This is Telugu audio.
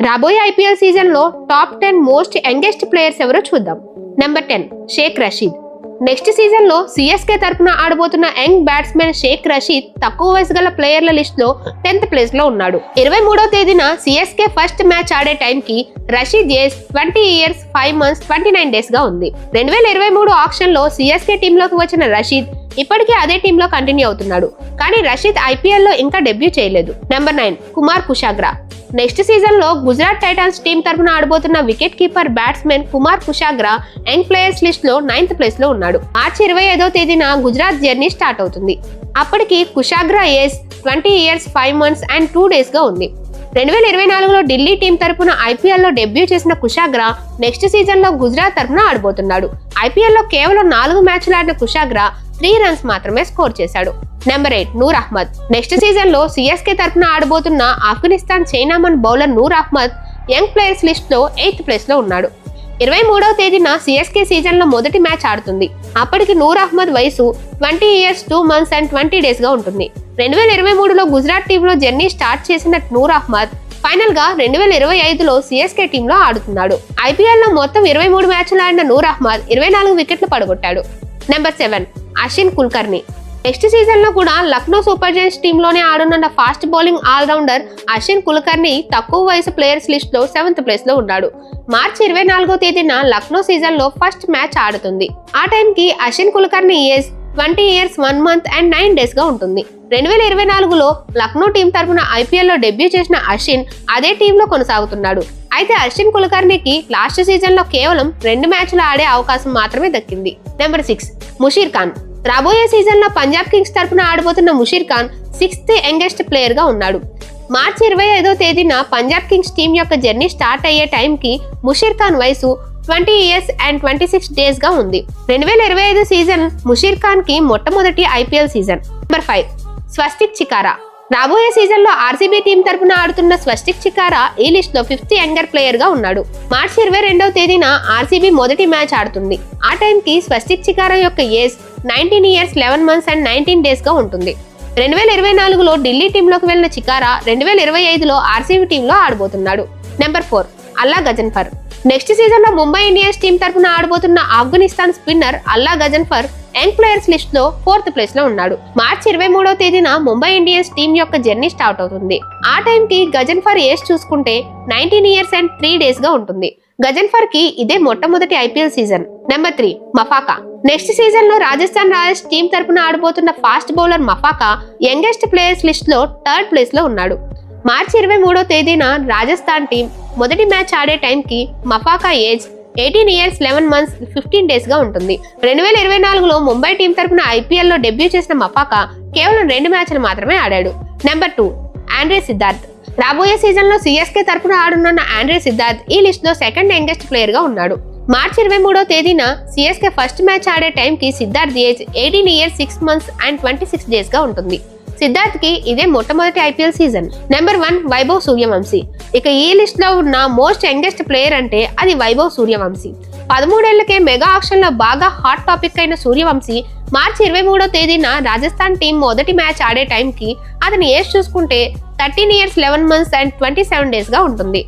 రాబోయే ఐపీఎల్ సీజన్ లో టాప్ 10 మోస్ట్ యంగెస్ట్ ప్లేయర్స్ ఎవరో చూద్దాం. Number 10 Shaik Rasheed. Next season లో సిఎస్కే తరపున ఆడబోతున్న యంగ్ బ్యాట్స్మెన్ షేక్ రషీద్ తక్కువ వయసు గల ప్లేయర్ల లిస్ట్ లో 10th ప్లేస్ లో ఉన్నాడు. 23వ తేదీన సిఎస్కే ఫస్ట్ మ్యాచ్ ఆడే టైం కి Rashid age 20 years 5 months 29 days గా ఉంది. 2023 ఆక్షన్ లో సిఎస్కే టీమ్ లోకి వచ్చిన రషీద్ ఇప్పటికీ అదే టీమ్ లో కంటిన్యూ అవుతున్నాడు. కానీ రషీద్ ఐపీఎల్ లో ఇంకా డెబ్యూ చేయలేదు. Number 9 Kumar Kushagra. Next season లో గుజరాత్ టైటాన్స్ టీం తరపున ఆడబోతున్న wicket keeper batsmen Kumar Kushagra young players list లో 9th ప్లేస్ లో ఉన్నాడు. మార్చి 25వ తేదీన గుజరాత్ జర్నీ స్టార్ట్ అవుతుంది. అప్పటికి Kushagra age 20 years 5 months and 2 days గా ఉంది. 2024లో ఢిల్లీ టీం తరపున ఐపీఎల్ లో డెబ్యూ చేసిన కుషాగ్రా నెక్స్ట్ సీజన్ లో గుజరాత్ తరపున ఆడబోతున్నాడు. ఐపీఎల్ లో కేవలం 4 మ్యాచ్లు ఆడిన కుషాగ్రా 3 runs మాత్రమే స్కోర్ చేశాడు. Number 8 Noor Ahmad. Next season లో సిఎస్కే తరపున ఆడబోతున్న Afghanistan chinaman bowler Noor Ahmad young players list లో 8th ప్లేస్ లో ఉన్నాడు. 23వ తేదీన సిఎస్కే సీజన్ లో మొదటి మ్యాచ్ ఆడుతుంది. అప్పటికి నూర్ అహ్మద్ వయసు 20 years 2 months and 20 days గా ఉంటుంది. 2023లో గుజరాత్ టీంలో జర్నీ స్టార్ట్ చేసిన నూర్ అహ్మద్ ఫైనల్ గా 2025లో సిఎస్కే టీంలో ఆడుతున్నాడు. ఐపీఎల్ లో మొత్తం 23 మ్యాచ్లు ఆడిన నూర్ అహ్మద్ 24 వికెట్లు పడగొట్టాడు. Number 7 Ashwin Kulkarni. Next season లో కూడా లక్నో సూపర్ జైంట్స్ టీమ్ లోనే ఆడనున్న fast bowling allrounder Ashwin Kulkarni తక్కువ వయసు ప్లేయర్స్ లిస్ట్ లో 7th ప్లేస్ లో ఉన్నాడు. మార్చి 24వ తేదీన లక్నో సీజన్ లో ఫస్ట్ మ్యాచ్ ఆడుతుంది. ఆ టైం కి Ashwin Kulkarni age 20 years 1 month and 9 days గా ఉంటుంది. 2024లో లక్నో టీం తరపున ఐపీఎల్ లో డెబ్యూ చేసిన అశ్విన్ అదే టీంలో కొనసాగుతున్నాడు. అయితే అశ్విన్ కుల్కర్నికి లాస్ట్ సీజన్ లో కేవలం 2 మ్యాచ్లు ఆడే అవకాశం మాత్రమే దక్కింది. నెంబర్ 6 ముషీర్ ఖాన్. రాబోయే సీజన్ లో పంజాబ్ కింగ్స్ తరపున ఆడబోతున్న Musheer Khan 6th youngest player గా ఉన్నాడు. మార్చి 25వ తేదీన పంజాబ్ కింగ్స్ టీం యొక్క జర్నీ స్టార్ట్ అయ్యే టైం కి ముషీర్ ఖాన్ వయసు 20 years and 26 days గా ఉంది. 2025 సీజన్ ముషీర్ ఖాన్ కి మొట్టమొదటి ఐపీఎల్ సీజన్. నెంబర్ 5 స్వస్తిక్ చికారా. రాబోయే సీజన్ లో ఆర్సీబీ టీం తరపున ఆడుతున్న స్వస్తిక్ చికారా ఈ లిస్ట్ లో 5th యంగర్ ప్లేయర్ గా ఉన్నాడు. మార్చి 22వ తేదీన ఆర్సీబీ మొదటి మ్యాచ్ ఆడుతుంది. ఆ టైం కి స్వస్తిక్ చికారా యొక్క age 19 years 11 months and 19 days గా ఉంటుంది. 2024లో ఢిల్లీ టీంలోకి వెళ్లిన చికారా 2025లో ఆర్సీబీ టీంలో ఆడబోతున్నాడు. నెంబర్ 4 అల్లా గజన్ఫర్. నెక్స్ట్ సీజన్ లో ముంబై ఇండియన్స్ టీం తరపున ఆడబోతున్న ఆఫ్ఘనిస్తాన్ స్పిన్నర్ అల్లా గజన్ఫర్ యంగ్ ప్లేయర్స్ లిస్ట్ లో 4th ప్లేస్ లో ఉన్నాడు. మార్చి 23వ తేదీన ముంబై ఇండియన్స్ టీం యొక్క జర్నీ స్టార్ట్ అవుతుంది. ఆ టైం కి గజన్ఫర్ ఏజ్ చూసుకుంటే 19 years and 3 days గా ఉంటుంది. గజన్ఫర్ కి ఇదే మొట్టమొదటి IPL season. Number 3 Maphaka. Next season లో రాజస్థాన్ రాయల్స్ టీం తరపున ఆడబోతున్న fast bowler Maphaka youngest players list లో 3rd ప్లేస్ లో ఉన్నాడు. మార్చి 23వ తేదీన రాజస్థాన్ టీం మొదటి మ్యాచ్ ఆడే టైం కి Maphaka age 18 years 11 months 15 days గా ఉంటుంది. 2024లో ముంబై టీం తరపున ఐపీఎల్ లో డెబ్యూ చేసిన మఫాకా కేవలం 2 మ్యాచ్లు మాత్రమే ఆడాడు. Number 2 Andre Siddharth. రాబోయే సీజన్ లో సిఎస్కే తరపున ఆడనున్న ఆండ్రే సిద్ధార్థ్ ఈ లిస్ట్ లో 2nd యంగెస్ట్ ప్లేయర్ గా ఉన్నాడు. మార్చి 23వ తేదీన సిఎస్కే ఫస్ట్ మ్యాచ్ ఆడే టైం కి Siddharth age 18 years 6 months and 26 days గా ఉంటుంది. సిద్ధార్థ్ కి ఇదే మొట్టమొదటి IPL season. Number 1 Vaibhav Suryavanshi. ఇక ఈ లిస్ట్ లో ఉన్న మోస్ట్ యంగెస్ట్ ప్లేయర్ అంటే అది వైభవ్ సూర్యవంశీ. 13 ఏళ్లకే మెగా ఆక్షన్ లో బాగా హాట్ టాపిక్ అయిన సూర్యవంశీ మార్చి 23వ తేదీన రాజస్థాన్ టీం మొదటి మ్యాచ్ ఆడే టైం కి అతని ఏజ్ చూసుకుంటే 13 years 11 months and 27 days గా ఉంటుంది.